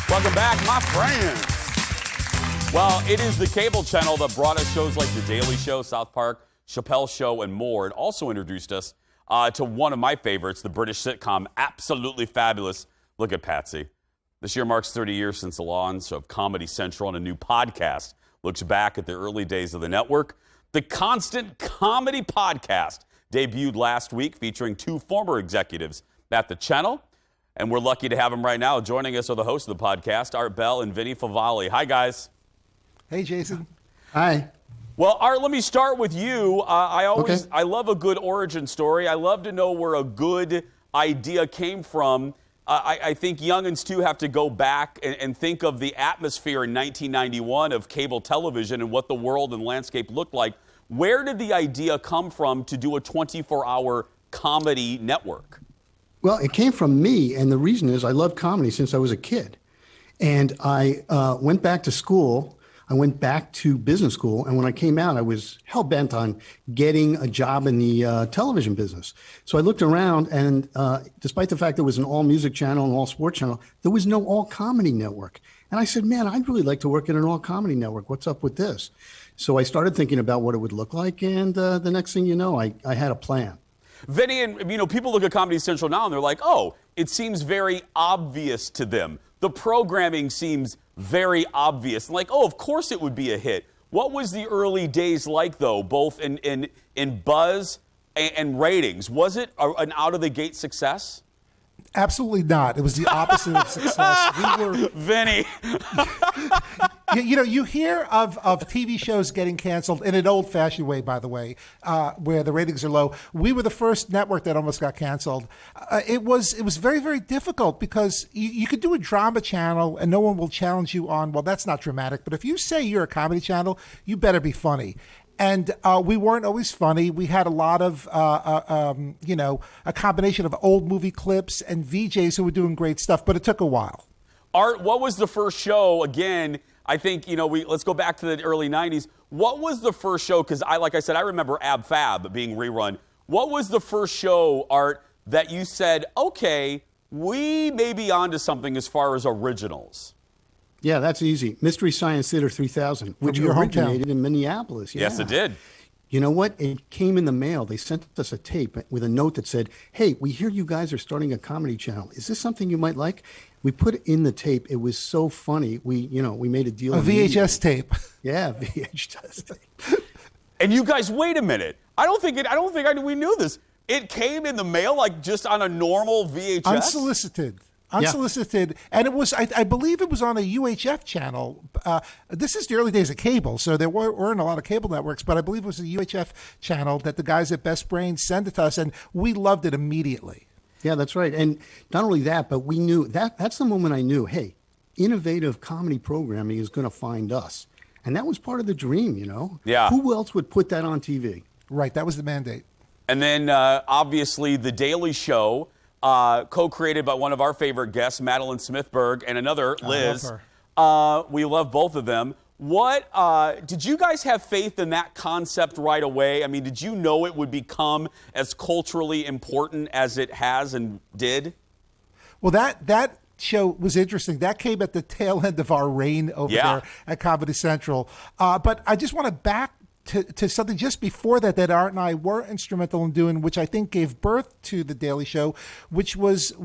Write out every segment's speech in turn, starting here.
Welcome back, my friends. Well, it is the cable channel that brought us shows like The Daily Show, South Park, Chappelle's Show, and more. It also introduced us to one of my favorites, the British sitcom Absolutely Fabulous. Look at Patsy. This year marks 30 years since the launch of Comedy Central, and a new podcast looks back at the early days of the network. The Constant Comedy Podcast debuted last week, featuring two former executives at the channel. And we're lucky to have them right now. Joining us are the hosts of the podcast, Art Bell and Vinny Favale. Hi, guys. Hey, Jason. Hi. Well, Art, let me start with you. I love a good origin story. I love to know where a good idea came from. I think youngins, too, have to go back and think of the atmosphere in 1991 of cable television and what the world and landscape looked like. Where did the idea come from to do a 24-hour comedy network? Well, it came from me, and the reason is I loved comedy since I was a kid. And I went back to school. I went back to business school, and when I came out, I was hell-bent on getting a job in the television business. So I looked around, and despite the fact there was an all-music channel and all-sports channel, there was no all-comedy network. And I said, man, I'd really like to work in an all-comedy network. What's up with this? So I started thinking about what it would look like, and the next thing you know, I had a plan. Vinny, and people look at Comedy Central now and they're like, oh, it seems very obvious to them. The programming seems very obvious. And like, oh, of course it would be a hit. What was the early days like, though, both in buzz and ratings? Was it an out-of-the-gate success? Absolutely not. It was the opposite of success. Vinny. You hear of TV shows getting canceled in an old-fashioned way, by the way, where the ratings are low. We were the first network that almost got canceled. It was very, very difficult because you could do a drama channel and no one will challenge you on, well, that's not dramatic. But if you say you're a comedy channel, you better be funny. And we weren't always funny. We had a lot of, a combination of old movie clips and VJs who were doing great stuff, but it took a while. Art, what was the first show? Again, I think, let's go back to the early 90s. What was the first show? Because like I said, I remember Ab Fab being rerun. What was the first show, Art, that you said, okay, we may be onto something as far as originals? Yeah, that's easy. Mystery Science Theater 3000, which originated in Minneapolis. Yeah. Yes, it did. You know what? It came in the mail. They sent us a tape with a note that said, hey, we hear you guys are starting a comedy channel. Is this something you might like? We put it in the tape. It was so funny. We made a deal. A VHS tape. Yeah, VHS tape. And you guys, wait a minute. I don't think we knew this. It came in the mail like just on a normal VHS? Unsolicited, and it was, I believe it was on a UHF channel. This is the early days of cable, so there weren't a lot of cable networks, but I believe it was a UHF channel that the guys at Best Brains sent it to us, and we loved it immediately. Yeah, that's right. And not only that, but we knew, that's the moment I knew, hey, innovative comedy programming is going to find us. And that was part of the dream, Yeah. Who else would put that on TV? Right, that was the mandate. And then, obviously, The Daily Show, co-created by one of our favorite guests, Madeline Smithberg, and another, Liz. I love her. We love both of them. What did you guys have faith in that concept right away? I mean, did you know it would become as culturally important as it has and did? Well, that show was interesting. That came at the tail end of our reign over there at Comedy Central. But I just want to back to something just before that Art and I were instrumental in doing, which I think gave birth to The Daily Show, which was I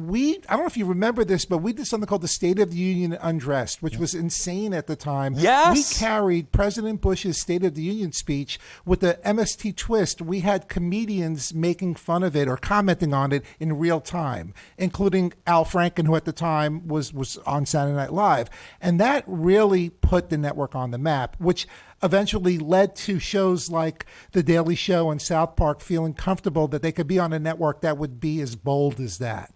don't know if you remember this, but we did something called the State of the Union Undressed, which was insane at the time. Yes. We carried President Bush's State of the Union speech with the MST twist. We had comedians making fun of it or commenting on it in real time, including Al Franken, who at the time was on Saturday Night Live. And that really put the network on the map, which eventually led to shows like The Daily Show and South Park feeling comfortable that they could be on a network that would be as bold as that.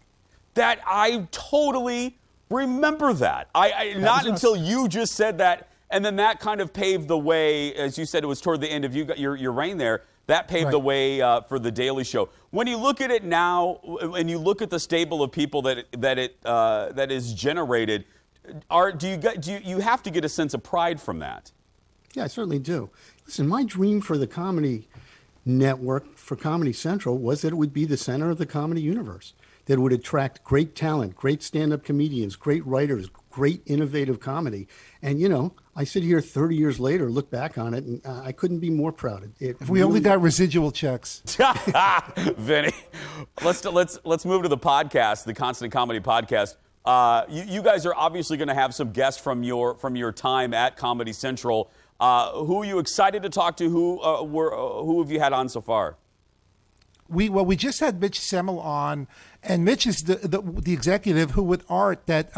That I totally remember that. I not until you just said that, and then that kind of paved the way. As you said, it was toward the end of your reign there. That paved the way for The Daily Show. When you look at it now, and you look at the stable of people that is generated, do you have to get a sense of pride from that? Yeah, I certainly do. Listen, my dream for the comedy network, for Comedy Central, was that it would be the center of the comedy universe. that would attract great talent, great stand-up comedians, great writers, great innovative comedy. And, you know, I sit here 30 years later, look back on it, and I couldn't be more proud. If we only got residual checks. Vinny, let's move to the podcast, the Constant Comedy Podcast. You guys are obviously going to have some guests from your time at Comedy Central. Who are you excited to talk to? Who have you had on so far? We just had Mitch Semmel on, and Mitch is the executive who with Art that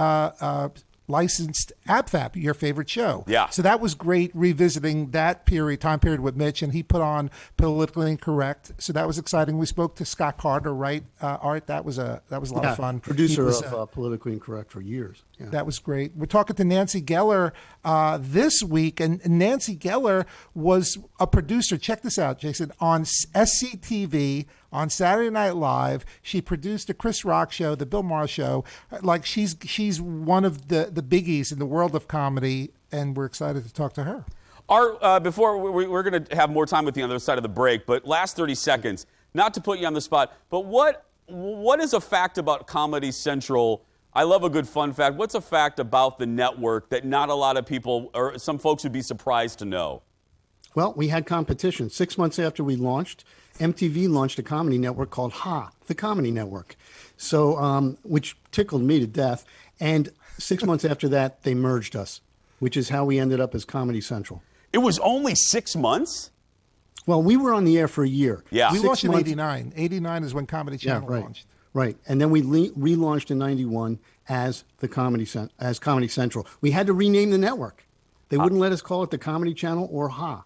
licensed AbFab, your favorite show. Yeah. So that was great revisiting that time period with Mitch, and he put on Politically Incorrect. So that was exciting. We spoke to Scott Carter, right? Art, that was a lot of fun. Producer of Politically Incorrect for years. Yeah. That was great. We're talking to Nancy Geller this week, and Nancy Geller was a producer. Check this out, Jason, on SCTV. On Saturday Night Live, she produced the Chris Rock show, the Bill Maher show. Like she's one of the biggies in the world of comedy, and we're excited to talk to her. Art, before we're going to have more time with you on the other side of the break, but last 30 seconds, not to put you on the spot, but what is a fact about Comedy Central? I love a good fun fact. What's a fact about the network that not a lot of people or some folks would be surprised to know? Well, we had competition. 6 months after we launched, MTV launched a comedy network called the Comedy Network, so which tickled me to death. And 6 months after that, they merged us, which is how we ended up as Comedy Central. It was only 6 months? Well, we were on the air for a year. Yeah. We launched in 89. 89 is when Comedy Channel launched. Right. And then we relaunched in 91 as Comedy Central. We had to rename the network. They wouldn't let us call it the Comedy Channel or Ha.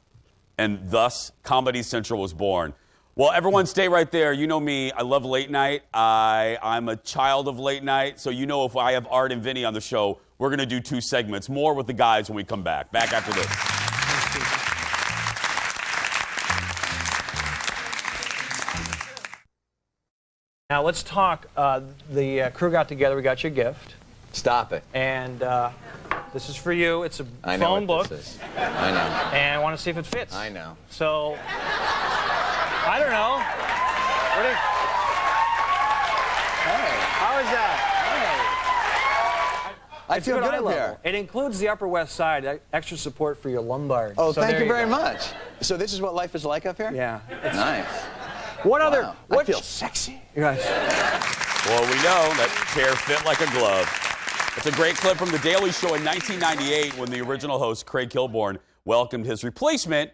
And thus, Comedy Central was born. Well, everyone stay right there. You know me. I love late night. I'm a child of late night. So you know if I have Art and Vinny on the show, we're going to do 2 segments. More with the guys when we come back. Back after this. Now let's talk. The crew got together. We got your gift. Stop it. And this is for you. It's a I know phone what book. This is. I know. And I want to see if it fits. I know. So, I don't know. Hey. How is that? I It's feel good eye up level. here. It includes the Upper West Side, extra support for your lumbar. Oh, So thank there you very go. much. So this is what life is like up here? Yeah. Nice. What other? Wow. What I feel sexy. You guys. Well, we know that chair fit like a glove. It's a great clip from The Daily Show in 1998 when the original host, Craig Kilborn, welcomed his replacement,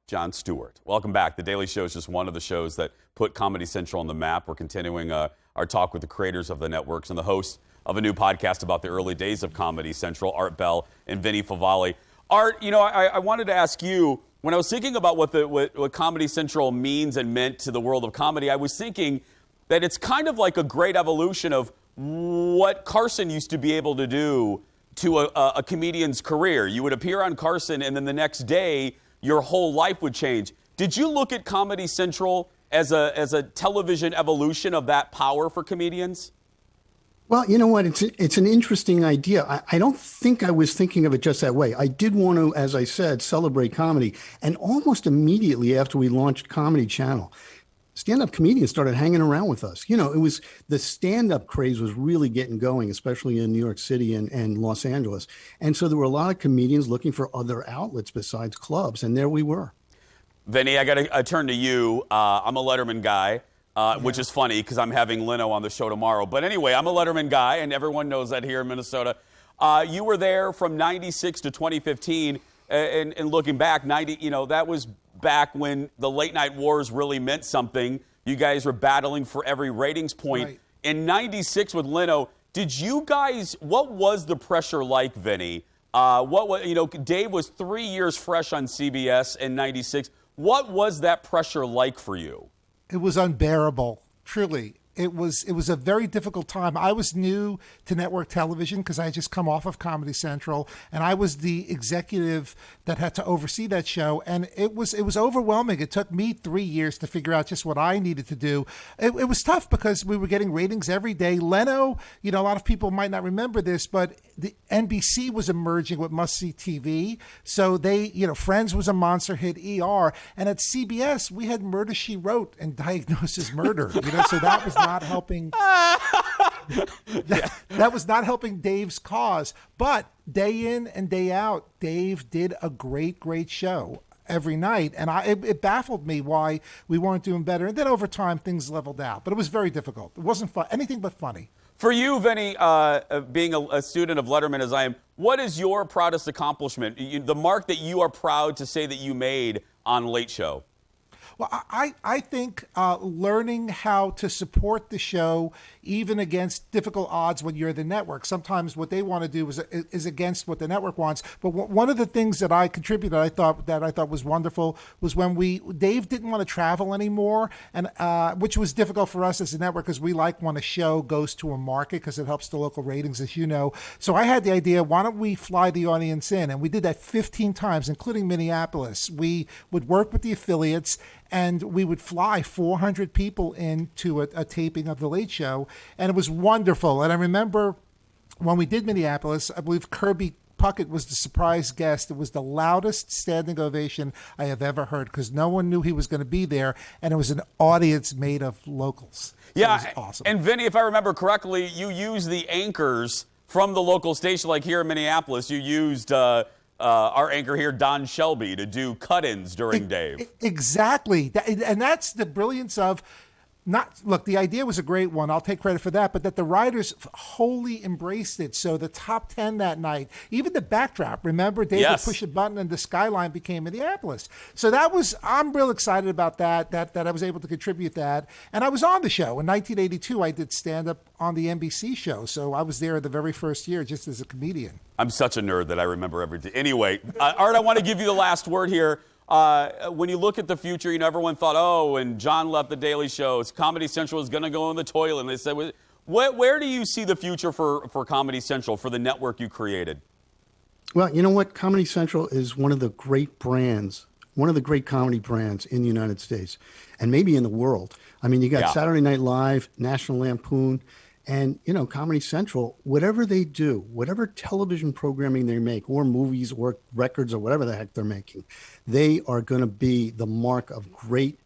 Jon Stewart. Welcome back. The Daily Show is just one of the shows that put Comedy Central on the map. We're continuing our talk with the creators of the networks and the hosts of a new podcast about the early days of Comedy Central, Art Bell and Vinny Favale. Art, I wanted to ask you, when I was thinking about what Comedy Central means and meant to the world of comedy, I was thinking that it's kind of like a great evolution of what Carson used to be able to do to a comedian's career. You would appear on Carson, and then the next day, your whole life would change. Did you look at Comedy Central as a television evolution of that power for comedians? Well, you know what? It's an interesting idea. I don't think I was thinking of it just that way. I did want to, as I said, celebrate comedy. And almost immediately after we launched Comedy Channel, stand-up comedians started hanging around with us. It was the stand-up craze was really getting going, especially in New York City and Los Angeles. And so there were a lot of comedians looking for other outlets besides clubs. And there we were. Vinny, I got to turn to you. I'm a Letterman guy. Which is funny because I'm having Leno on the show tomorrow. But anyway, I'm a Letterman guy, and everyone knows that here in Minnesota. You were there from 96 to 2015, and looking back, that was back when the late night wars really meant something. You guys were battling for every ratings point. Right. In 96 with Leno, what was the pressure like, Vinny? Dave was 3 years fresh on CBS in 96. What was that pressure like for you? It was unbearable, truly. It was a very difficult time. I was new to network television because I had just come off of Comedy Central, and I was the executive that had to oversee that show. And it was overwhelming. It took me 3 years to figure out just what I needed to do. It was tough because we were getting ratings every day. Leno, a lot of people might not remember this, but the NBC was emerging with must-see TV. So they, Friends was a monster hit, ER, and at CBS we had Murder, She Wrote and Diagnosis Murder. So that was not not helping. That was not helping Dave's cause. But day in and day out, Dave did a great show every night, and it baffled me why we weren't doing better. And then over time, things leveled out. But it was very difficult. It wasn't fun, anything but funny. For you, Vinny, being a student of Letterman as I am, what is your proudest accomplishment? The mark that you are proud to say that you made on Late Show? Well, I think learning how to support the show even against difficult odds when you're the network. Sometimes what they want to do is against what the network wants. But one of the things that I contributed, I thought was wonderful, was when Dave didn't want to travel anymore, and which was difficult for us as a network because we like when a show goes to a market because it helps the local ratings, as you know. So I had the idea, why don't we fly the audience in? And we did that 15 times, including Minneapolis. We would work with the affiliates, and we would fly 400 people into a taping of The Late Show, and it was wonderful. And I remember when we did Minneapolis, I believe Kirby Puckett was the surprise guest. It was the loudest standing ovation I have ever heard because no one knew he was going to be there, and it was an audience made of locals. So yeah, it was awesome. And Vinny, if I remember correctly, you used the anchors from the local station, like here in Minneapolis. You used our anchor here, Don Shelby, to do cut-ins during Dave. Exactly. And that's the brilliance of look, the idea was a great one. I'll take credit for that, but that the writers wholly embraced it. So the top 10 that night, even the backdrop, remember, Dave would push a button and the skyline became Minneapolis. So I'm real excited about that I was able to contribute that. And I was on the show. In 1982, I did stand-up on the NBC show. So I was there the very first year just as a comedian. I'm such a nerd that I remember everything. Anyway, Art, I want to give you the last word here. When you look at the future, everyone thought, when John left The Daily Show, Comedy Central is going to go in the toilet. And they said, where do you see the future for Comedy Central, for the network you created? Well, you know what? Comedy Central is one of the great brands, one of the great comedy brands in the United States, and maybe in the world. I mean, you got Saturday Night Live, National Lampoon, and, Comedy Central, whatever they do, whatever television programming they make, or movies or records or whatever the heck they're making, they are going to be the mark of great,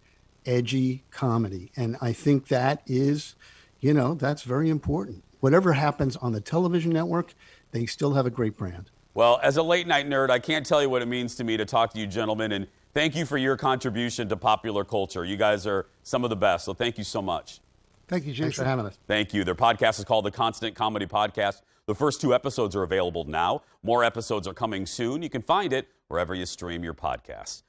edgy comedy. And I think that is, that's very important. Whatever happens on the television network, they still have a great brand. Well, as a late night nerd, I can't tell you what it means to me to talk to you gentlemen, and thank you for your contribution to popular culture. You guys are some of the best, so thank you so much. Thank you, Jason. Thanks for having us. Thank you. Their podcast is called The Constant Comedy Podcast. The first 2 episodes are available now. More episodes are coming soon. You can find it wherever you stream your podcasts.